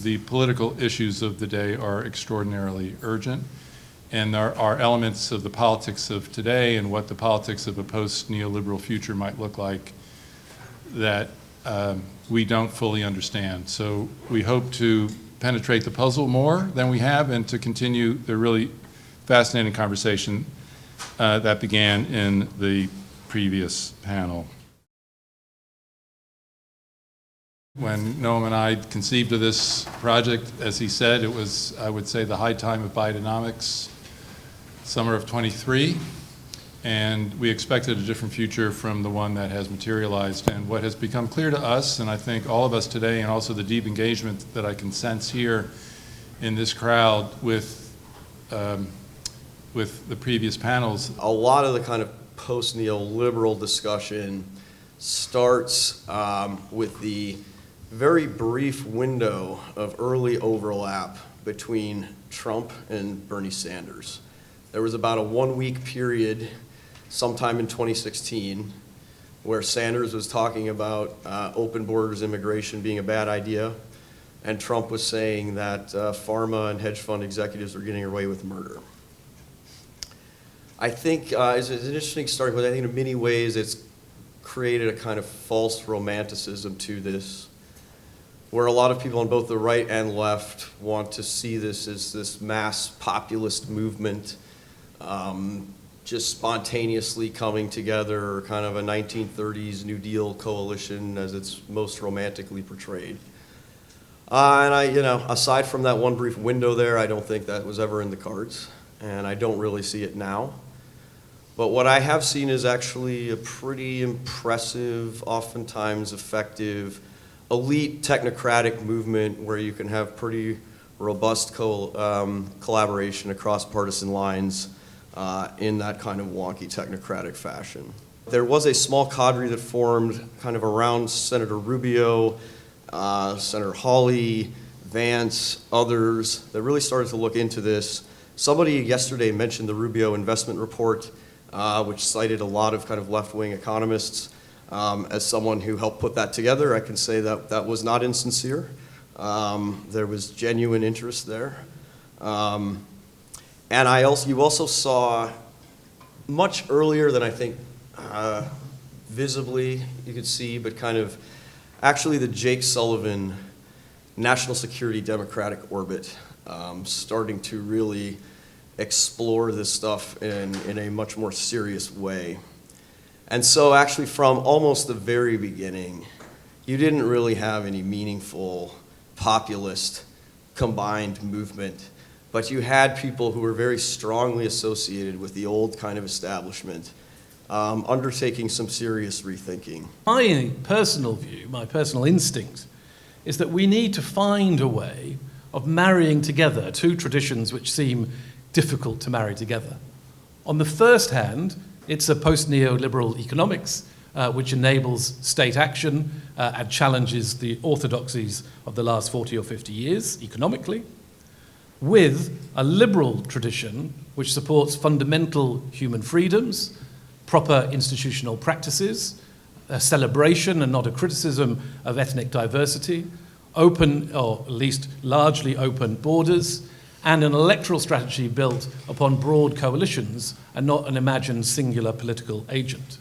the political issues of the day are extraordinarily urgent, and there are elements of the politics of today and what the politics of a post-neoliberal future might look like that we don't fully understand. So we hope to penetrate the puzzle more than we have and to continue the really fascinating conversation that began in the previous panel. When Noam and I conceived of this project, as he said, it was, I would say, the high time of Bidenomics, summer of 23, and we expected a different future from the one that has materialized. And what has become clear to us, and I think all of us today, and also the deep engagement that I can sense here in this crowd with the previous panels. A lot of the kind of post-neoliberal discussion starts with the very brief window of early overlap between Trump and Bernie Sanders. There was about a 1-week period sometime in 2016 where Sanders was talking about open borders immigration being a bad idea, and Trump was saying that pharma and hedge fund executives were getting away with murder. I think it's an interesting starting point. I think in many ways it's created a kind of false romanticism to this, where a lot of people on both the right and left want to see this as this mass populist movement just spontaneously coming together, or kind of a 1930s New Deal coalition as it's most romantically portrayed. And aside from that one brief window there, I don't think that was ever in the cards, and I don't really see it now. But what I have seen is actually a pretty impressive, oftentimes effective, elite technocratic movement where you can have pretty robust collaboration across partisan lines in that kind of wonky technocratic fashion. There was a small cadre that formed kind of around Senator Rubio, Senator Hawley, Vance, others that really started to look into this. Somebody yesterday mentioned the Rubio investment report, which cited a lot of kind of left-wing economists. As someone who helped put that together, I can say that that was not insincere. There was genuine interest there. And you also saw much earlier than I think visibly you could see, but kind of actually the Jake Sullivan national security democratic orbit starting to really explore this stuff in a much more serious way. And so actually from almost the very beginning, you didn't really have any meaningful populist combined movement, but you had people who were very strongly associated with the old kind of establishment, undertaking some serious rethinking. My personal view, my personal instinct, is that we need to find a way of marrying together two traditions which seem difficult to marry together. On the first hand, it's a post-neoliberal economics which enables state action and challenges the orthodoxies of the last 40 or 50 years economically, with a liberal tradition which supports fundamental human freedoms, proper institutional practices, a celebration and not a criticism of ethnic diversity, open, or at least largely open borders, and an electoral strategy built upon broad coalitions and not an imagined singular political agent.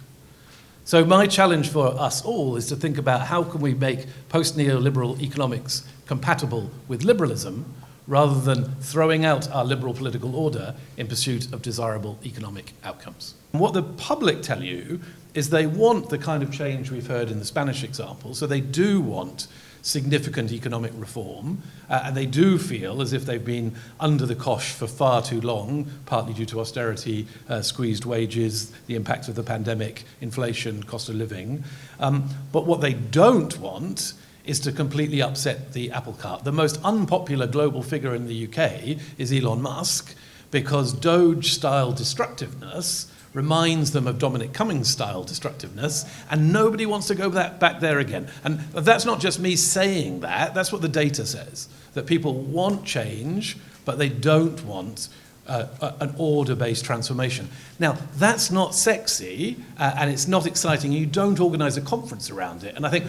So my challenge for us all is to think about how can we make post-neoliberal economics compatible with liberalism rather than throwing out our liberal political order in pursuit of desirable economic outcomes. And what the public tell you is they want the kind of change we've heard in the Spanish example, so they do want significant economic reform, and they do feel as if they've been under the cosh for far too long, partly due to austerity, squeezed wages, the impact of the pandemic, inflation, cost of living. But what they don't want is to completely upset the apple cart. The most unpopular global figure in the UK is Elon Musk, because Doge-style destructiveness reminds them of Dominic Cummings-style destructiveness, and nobody wants to go back there again. And that's not just me saying that, that's what the data says, that people want change, but they don't want an order-based transformation. Now, that's not sexy, and it's not exciting. You don't organise a conference around it. And I think,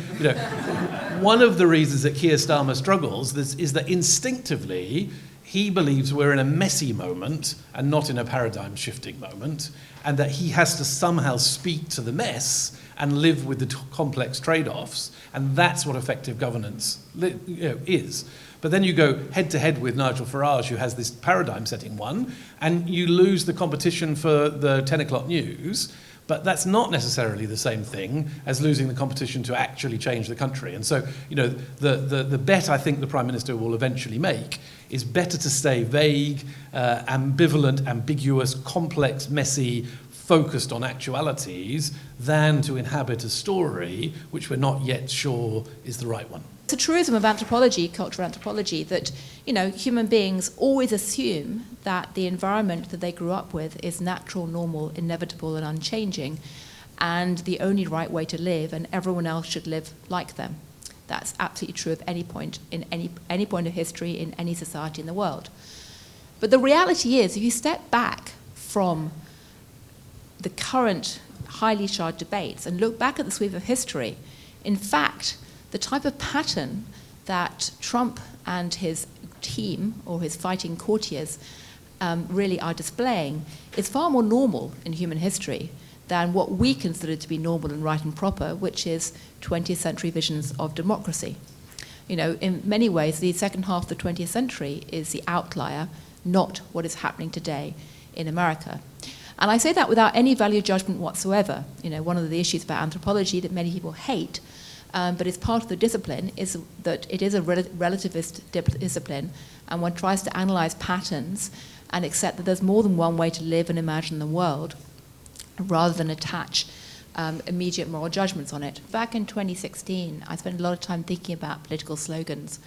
one of the reasons that Keir Starmer struggles is that instinctively he believes we're in a messy moment and not in a paradigm-shifting moment, and that he has to somehow speak to the mess and live with the complex trade-offs, and that's what effective governance is. But then you go head-to-head with Nigel Farage, who has this paradigm-setting one, and you lose the competition for the 10 o'clock news, but that's not necessarily the same thing as losing the competition to actually change the country. And so, the bet I think the Prime Minister will eventually make is better to stay vague, ambivalent, ambiguous, complex, messy, focused on actualities, than to inhabit a story which we're not yet sure is the right one. It's a truism of anthropology, cultural anthropology, that human beings always assume that the environment that they grew up with is natural, normal, inevitable, and unchanging, and the only right way to live, and everyone else should live like them. That's absolutely true of any point in any point of history in any society in the world. But the reality is, if you step back from the current highly charged debates and look back at the sweep of history, in fact, the type of pattern that Trump and his team, or his fighting courtiers, really are displaying is far more normal in human history than what we consider to be normal and right and proper, which is 20th century visions of democracy. In many ways, the second half of the 20th century is the outlier, not what is happening today in America. And I say that without any value judgment whatsoever. One of the issues about anthropology that many people hate, but it's part of the discipline, is that it is a relativist discipline, and one tries to analyze patterns and accept that there's more than one way to live and imagine the world, rather than attach immediate moral judgments on it. Back in 2016, I spent a lot of time thinking about political slogans,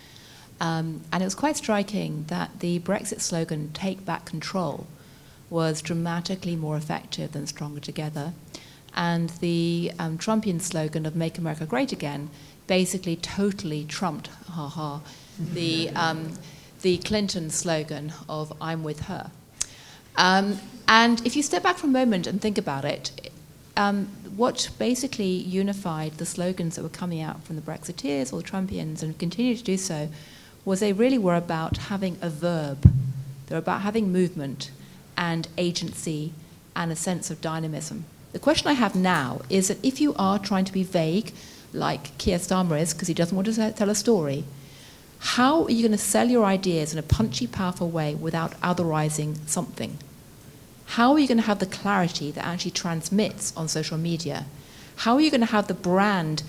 and it was quite striking that the Brexit slogan, "Take Back Control," was dramatically more effective than "Stronger Together." And the Trumpian slogan of "Make America Great Again" basically totally trumped, the Clinton slogan of "I'm with her." And if you step back for a moment and think about it, what basically unified the slogans that were coming out from the Brexiteers or the Trumpians, and continue to do so, was they really were about having a verb. They were about having movement and agency and a sense of dynamism. The question I have now is that if you are trying to be vague, like Keir Starmer is, because he doesn't want to tell a story, how are you going to sell your ideas in a punchy, powerful way without otherizing something? How are you going to have the clarity that actually transmits on social media? How are you going to have the brand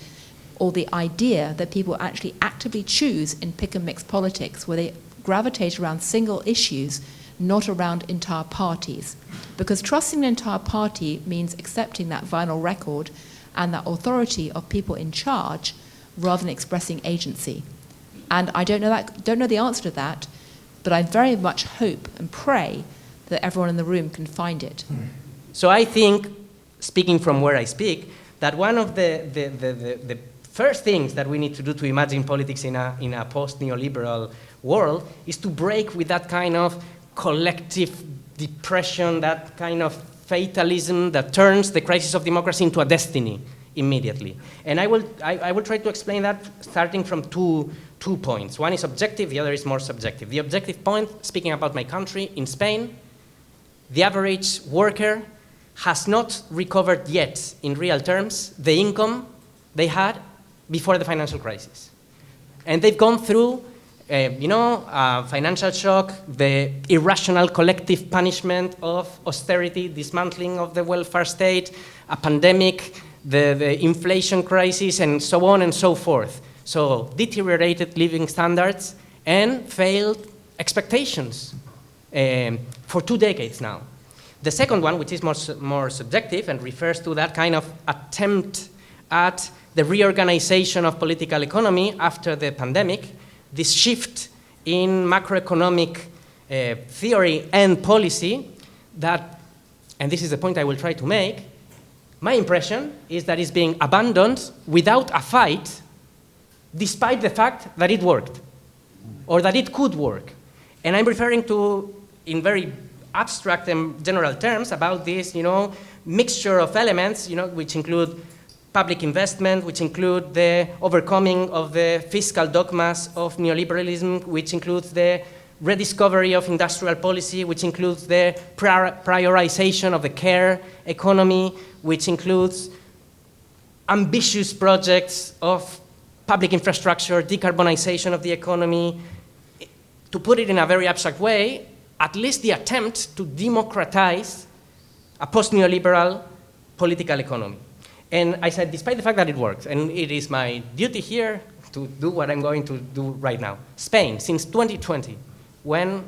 or the idea that people actually actively choose in pick and mix politics, where they gravitate around single issues, not around entire parties? Because trusting an entire party means accepting that vinyl record and that authority of people in charge rather than expressing agency. And I don't know the answer to that, but I very much hope and pray that everyone in the room can find it. So I think, speaking from where I speak, that one of the first things that we need to do to imagine politics in a post-neoliberal world is to break with that kind of collective depression, that kind of fatalism that turns the crisis of democracy into a destiny immediately. And I will try to explain that starting from two points. One is objective, the other is more subjective. The objective point, speaking about my country, in Spain, the average worker has not recovered yet, in real terms, the income they had before the financial crisis. And they've gone through financial shock, the irrational collective punishment of austerity, dismantling of the welfare state, a pandemic, the inflation crisis, and so on and so forth. So deteriorated living standards and failed expectations for 2 decades now. The second one, which is more subjective and refers to that kind of attempt at the reorganization of political economy after the pandemic, this shift in macroeconomic theory and policy that, and this is the point I will try to make, my impression is that it's being abandoned without a fight, despite the fact that it worked, or that it could work. And I'm referring to, in very abstract and general terms about this, mixture of elements, which include public investment, which include the overcoming of the fiscal dogmas of neoliberalism, which includes the rediscovery of industrial policy, which includes the prioritization of the care economy, which includes ambitious projects of public infrastructure, decarbonization of the economy. To put it in a very abstract way, at least the attempt to democratize a post-neoliberal political economy. And I said, despite the fact that it works, and it is my duty here to do what I'm going to do right now. Spain, since 2020, when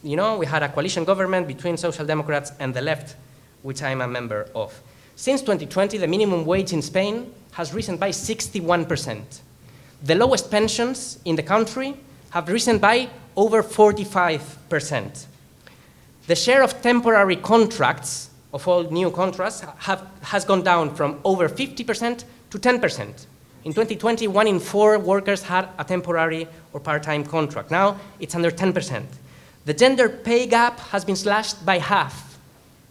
we had a coalition government between Social Democrats and the left, which I'm a member of. Since 2020, the minimum wage in Spain has risen by 61%. The lowest pensions in the country have risen by over 45%. The share of temporary contracts, of all new contracts, has gone down from over 50% to 10%. In 2020, 1 in 4 workers had a temporary or part-time contract. Now, it's under 10%. The gender pay gap has been slashed by half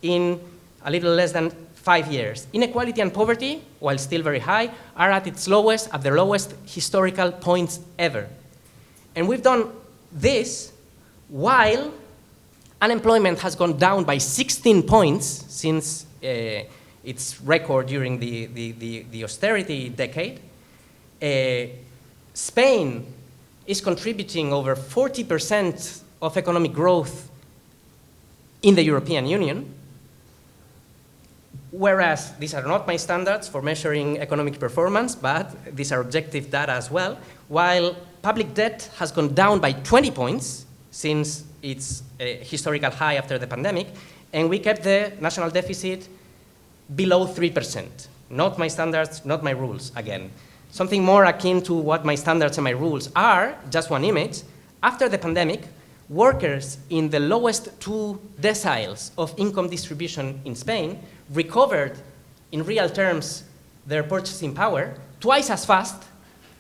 in a little less than 5 years. Inequality and poverty, while still very high, are at their lowest historical points ever. And we've done this while unemployment has gone down by 16 points since its record during the austerity decade. Spain is contributing over 40% of economic growth in the European Union, whereas these are not my standards for measuring economic performance, but these are objective data as well, while public debt has gone down by 20 points since its historical high after the pandemic, and we kept the national deficit below 3%. Not my standards, not my rules, again. Something more akin to what my standards and my rules are, just one image. After the pandemic, workers in the lowest 2 deciles of income distribution in Spain recovered, in real terms, their purchasing power twice as fast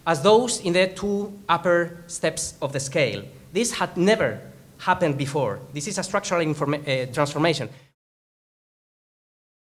as those in the 2 upper steps of the scale. This had never happened before. This is a structural transformation.